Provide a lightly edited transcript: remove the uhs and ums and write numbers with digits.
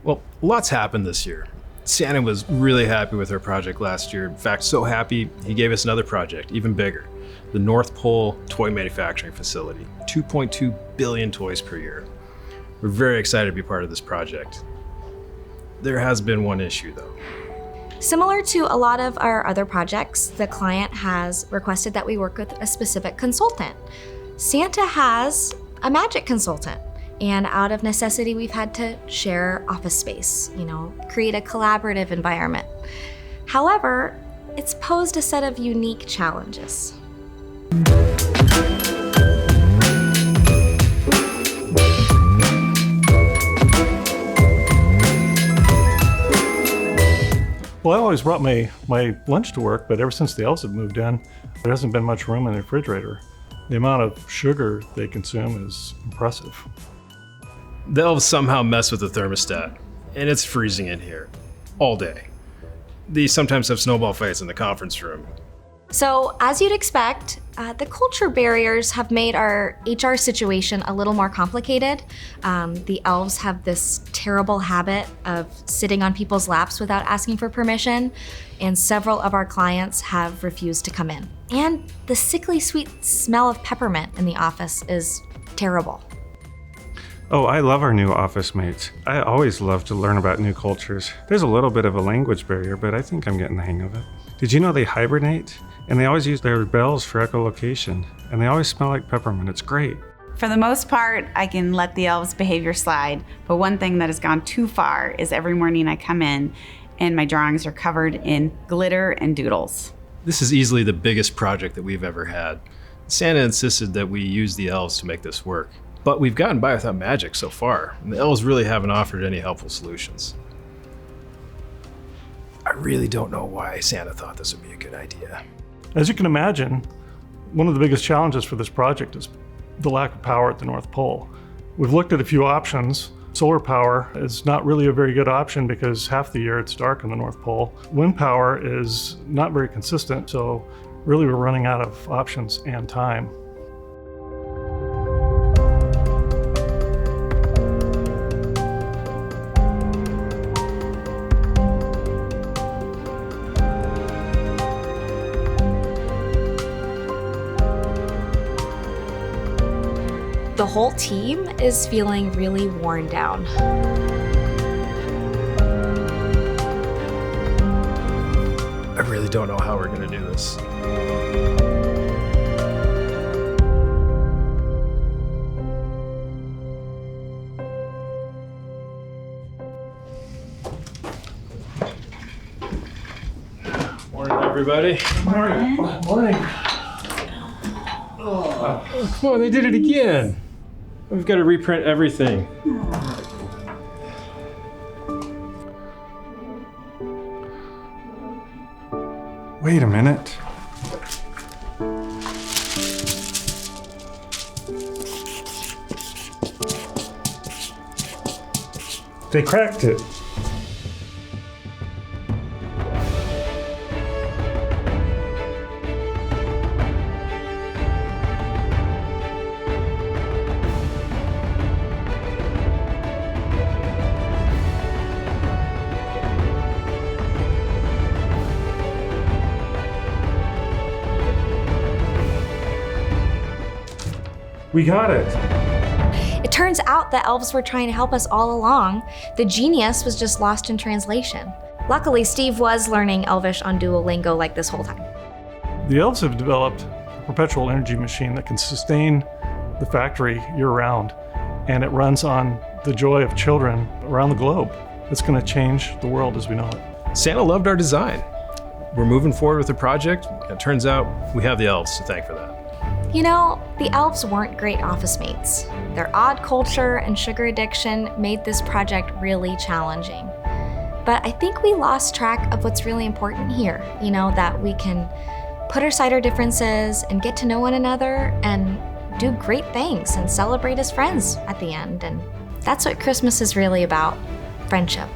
Well, lots happened this year. Santa was really happy with our project last year. In fact, so happy, he gave us another project, even bigger. The North Pole Toy Manufacturing Facility, 2.2 billion toys per year. We're very excited to be part of this project. There has been one issue though. Similar to a lot of our other projects, the client has requested that we work with a specific consultant. Santa has a magic consultant, and out of necessity, we've had to share office space, create a collaborative environment. However, it's posed a set of unique challenges. Well, I always brought my lunch to work, but ever since the elves have moved in, there hasn't been much room in the refrigerator. The amount of sugar they consume is impressive. The elves somehow mess with the thermostat, and it's freezing in here all day. These sometimes have snowball fights in the conference room. So, as you'd expect, the culture barriers have made our HR situation a little more complicated. The elves have this terrible habit of sitting on people's laps without asking for permission, and several of our clients have refused to come in. And the sickly sweet smell of peppermint in the office is terrible. Oh, I love our new office mates. I always love to learn about new cultures. There's a little bit of a language barrier, but I think I'm getting the hang of it. Did you know they hibernate? And they always use their bells for echolocation. And they always smell like peppermint. It's great. For the most part, I can let the elves' behavior slide. But one thing that has gone too far is every morning I come in and my drawings are covered in glitter and doodles. This is easily the biggest project that we've ever had. Santa insisted that we use the elves to make this work. But we've gotten by without magic so far, and the elves really haven't offered any helpful solutions. I really don't know why Santa thought this would be a good idea. As you can imagine, one of the biggest challenges for this project is the lack of power at the North Pole. We've looked at a few options. Solar power is not really a very good option because half the year it's dark in the North Pole. Wind power is not very consistent, so really we're running out of options and time. The whole team is feeling really worn down. I really don't know how we're gonna do this. Morning, everybody. Morning. Morning. Oh, come on, they did it again. We've got to reprint everything. Wait a minute. They cracked it. We got it. It turns out the elves were trying to help us all along. The genius was just lost in translation. Luckily, Steve was learning Elvish on Duolingo like this whole time. The elves have developed a perpetual energy machine that can sustain the factory year-round, and it runs on the joy of children around the globe. It's going to change the world as we know it. Santa loved our design. We're moving forward with the project. It turns out we have the elves to thank for that. You know, the elves weren't great office mates. Their odd culture and sugar addiction made this project really challenging. But I think we lost track of what's really important here. That we can put aside our differences and get to know one another and do great things and celebrate as friends at the end. And that's what Christmas is really about, friendship.